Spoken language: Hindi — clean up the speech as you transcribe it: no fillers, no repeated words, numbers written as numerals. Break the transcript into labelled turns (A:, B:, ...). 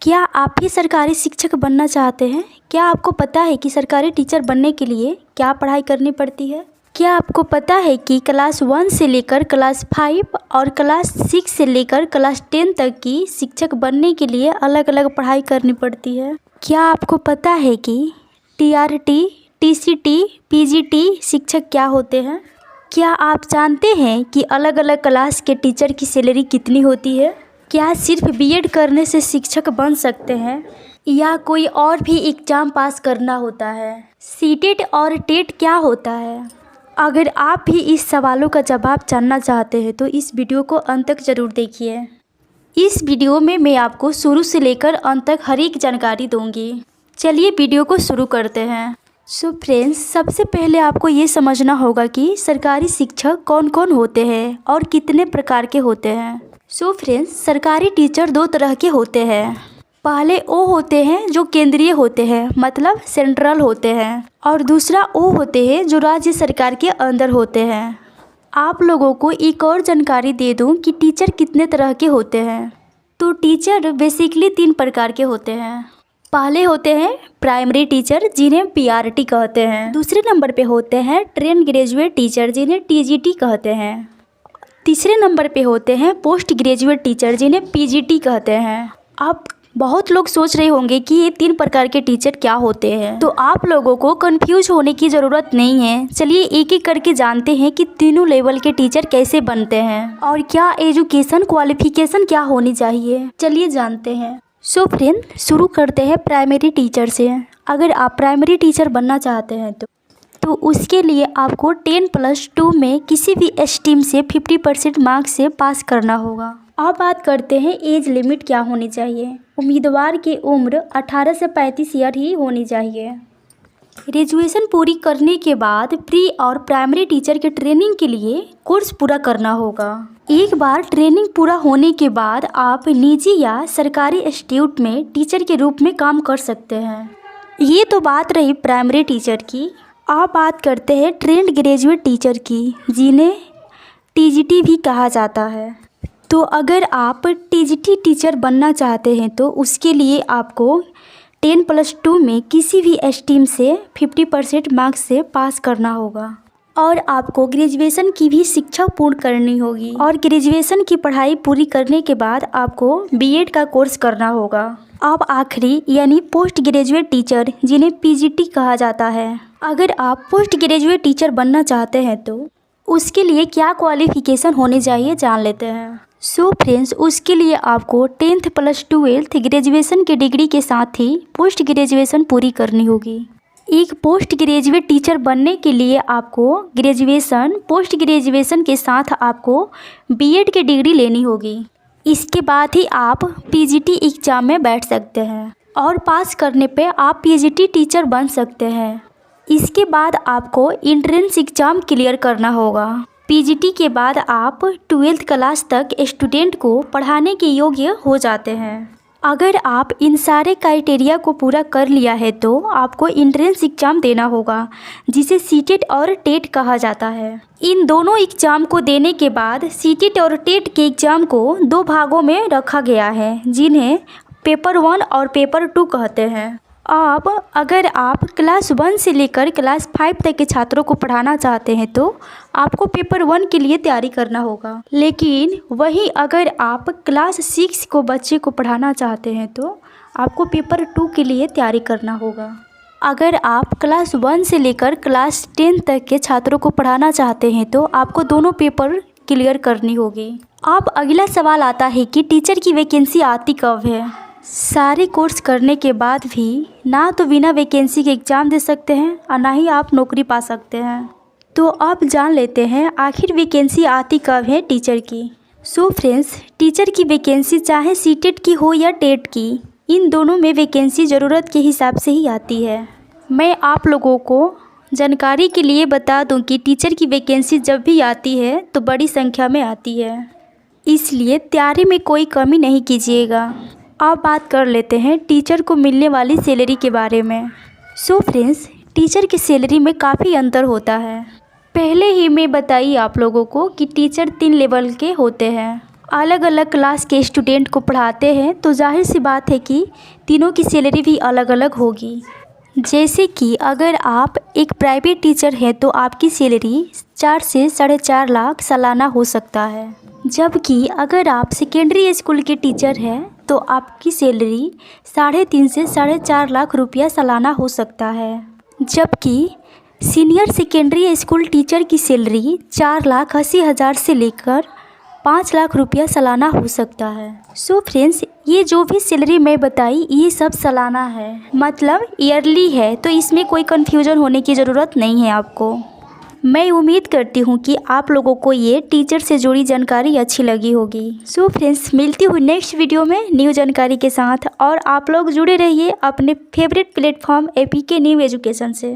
A: क्या आप भी सरकारी शिक्षक बनना चाहते हैं? क्या आपको पता है कि सरकारी टीचर बनने के लिए क्या पढ़ाई करनी पड़ती है? क्या आपको पता है कि क्लास 1 से लेकर क्लास 5 और क्लास 6 से लेकर क्लास 10 तक की शिक्षक बनने के लिए अलग अलग पढ़ाई करनी पड़ती है? क्या आपको पता है कि TRT, TCT, PGT शिक्षक क्या होते हैं? क्या आप जानते हैं कि अलग अलग क्लास के टीचर की सैलरी कितनी होती है? क्या सिर्फ BEd करने से शिक्षक बन सकते हैं या कोई और भी एग्ज़ाम पास करना होता है? CTET और TET क्या होता है? अगर आप भी इस सवालों का जवाब जानना चाहते हैं तो इस वीडियो को अंत तक ज़रूर देखिए। इस वीडियो में मैं आपको शुरू से लेकर अंत तक हर एक जानकारी दूंगी। चलिए वीडियो को शुरू करते हैं। सो फ्रेंड्स, सबसे पहले आपको ये समझना होगा कि सरकारी शिक्षक कौन कौन होते हैं और कितने प्रकार के होते हैं। सो फ्रेंड्स, सरकारी टीचर दो तरह के होते हैं। पहले वो होते हैं जो केंद्रीय होते हैं, मतलब सेंट्रल होते हैं, और दूसरा वो होते हैं जो राज्य सरकार के अंदर होते हैं। आप लोगों को एक और जानकारी दे दूं कि टीचर कितने तरह के होते हैं। तो टीचर बेसिकली 3 प्रकार के होते हैं। पहले होते हैं प्राइमरी टीचर, जिन्हें PRT कहते हैं। दूसरे नंबर पे होते हैं ट्रेन ग्रेजुएट टीचर, जिन्हें TGT कहते हैं। तीसरे नंबर पे होते हैं पोस्ट ग्रेजुएट टीचर, जिन्हें PGT कहते हैं। अब बहुत लोग सोच रहे होंगे कि ये 3 प्रकार के टीचर क्या होते हैं, तो आप लोगों को कंफ्यूज होने की ज़रूरत नहीं है। चलिए एक एक करके जानते हैं कि तीनों लेवल के टीचर कैसे बनते हैं और क्या एजुकेशन क्वालिफिकेशन क्या होनी चाहिए। चलिए जानते हैं। सो फ्रेंड, शुरू करते हैं प्राइमरी टीचर से। अगर आप प्राइमरी टीचर बनना चाहते हैं तो उसके लिए आपको 10+2 में किसी भी स्ट्रीम से 50% मार्क्स से पास करना होगा। अब बात करते हैं एज लिमिट क्या होनी चाहिए। उम्मीदवार की उम्र 18 से 35 ईयर ही होनी चाहिए। ग्रेजुएशन पूरी करने के बाद प्री और प्राइमरी टीचर के ट्रेनिंग के लिए कोर्स पूरा करना होगा। एक बार ट्रेनिंग पूरा होने के बाद आप निजी या सरकारी इंस्टीट्यूट में टीचर के रूप में काम कर सकते हैं। ये तो बात रही प्राइमरी टीचर की। अब बात करते हैं ट्रेंड ग्रेजुएट टीचर की, जिन्हें TGT भी कहा जाता है। तो अगर आप TGT टीचर बनना चाहते हैं तो उसके लिए आपको 10+2 में किसी भी स्ट्रीम से 50% मार्क्स से पास करना होगा और आपको ग्रेजुएशन की भी शिक्षा पूर्ण करनी होगी। और ग्रेजुएशन की पढ़ाई पूरी करने के बाद आपको BEd का कोर्स करना होगा। अब आखिरी यानी पोस्ट ग्रेजुएट टीचर, जिन्हें PGT कहा जाता है। अगर आप पोस्ट ग्रेजुएट टीचर बनना चाहते हैं तो उसके लिए क्या क्वालिफिकेशन होनी चाहिए जान लेते हैं। सो फ्रेंड्स, उसके लिए आपको 10th+12 ग्रेजुएशन की डिग्री के साथ ही पोस्ट ग्रेजुएशन पूरी करनी होगी। एक पोस्ट ग्रेजुएट टीचर बनने के लिए आपको ग्रेजुएशन, पोस्ट ग्रेजुएशन के साथ आपको BEd की डिग्री लेनी होगी। इसके बाद ही आप PGT एग्ज़ाम में बैठ सकते हैं और पास करने पे आप PGT टीचर बन सकते हैं। इसके बाद आपको एंट्रेंस एग्ज़ाम क्लियर करना होगा। PGT के बाद आप 12th क्लास तक स्टूडेंट को पढ़ाने के योग्य हो जाते हैं। अगर आप इन सारे क्राइटेरिया को पूरा कर लिया है तो आपको एंट्रेंस एग्ज़ाम देना होगा, जिसे CTET और TET कहा जाता है। इन दोनों एग्ज़ाम को देने के बाद CTET और TET के एग्ज़ाम को 2 भागों में रखा गया है, जिन्हें पेपर 1 और पेपर 2 कहते हैं। अब अगर आप क्लास 1 से लेकर क्लास 5 तक के छात्रों को पढ़ाना चाहते हैं तो आपको पेपर 1 के लिए तैयारी करना होगा। लेकिन वहीं अगर आप क्लास 6 को बच्चे को पढ़ाना चाहते हैं तो आपको पेपर 2 के लिए तैयारी करना होगा। अगर आप क्लास 1 से लेकर क्लास 10 तक के छात्रों को पढ़ाना चाहते हैं तो आपको दोनों पेपर क्लियर करनी होगी। अब अगला सवाल आता है कि टीचर की वैकेंसी आती कब है। सारे कोर्स करने के बाद भी ना तो बिना वैकेंसी के एग्ज़ाम दे सकते हैं और ना ही आप नौकरी पा सकते हैं। तो अब जान लेते हैं आखिर वैकेंसी आती कब है टीचर की। सो फ्रेंड्स, टीचर की वैकेंसी चाहे CTET की हो या TET की, इन दोनों में वैकेंसी ज़रूरत के हिसाब से ही आती है। मैं आप लोगों को जानकारी के लिए बता दूं कि टीचर की वैकेंसी जब भी आती है तो बड़ी संख्या में आती है, इसलिए तैयारी में कोई कमी नहीं कीजिएगा। अब बात कर लेते हैं टीचर को मिलने वाली सैलरी के बारे में। सो फ्रेंड्स, टीचर की सैलरी में काफ़ी अंतर होता है। पहले ही मैं बताई आप लोगों को कि टीचर 3 लेवल के होते हैं। अलग अलग क्लास के स्टूडेंट को पढ़ाते हैं तो जाहिर सी बात है कि तीनों की सैलरी भी अलग अलग होगी। जैसे कि अगर आप एक प्राइवेट टीचर हैं तो आपकी सैलरी 4 से 4.5 लाख सालाना हो सकता है, जबकि अगर आप सेकेंडरी स्कूल के टीचर हैं तो आपकी सैलरी 3.5 से 4.5 लाख रुपया सालाना हो सकता है, जबकि सीनियर सेकेंडरी स्कूल टीचर की सैलरी 4,80,000 से लेकर 5 लाख रुपया सालाना हो सकता है। सो फ्रेंड्स, ये जो भी सैलरी मैं बताई ये सब सालाना है, मतलब ईयरली है, तो इसमें कोई कन्फ्यूजन होने की ज़रूरत नहीं है आपको। मैं उम्मीद करती हूँ कि आप लोगों को ये टीचर से जुड़ी जानकारी अच्छी लगी होगी। सो फ्रेंड्स, मिलती हूँ नेक्स्ट वीडियो में न्यू जानकारी के साथ, और आप लोग जुड़े रहिए अपने favourite platform APK new education से।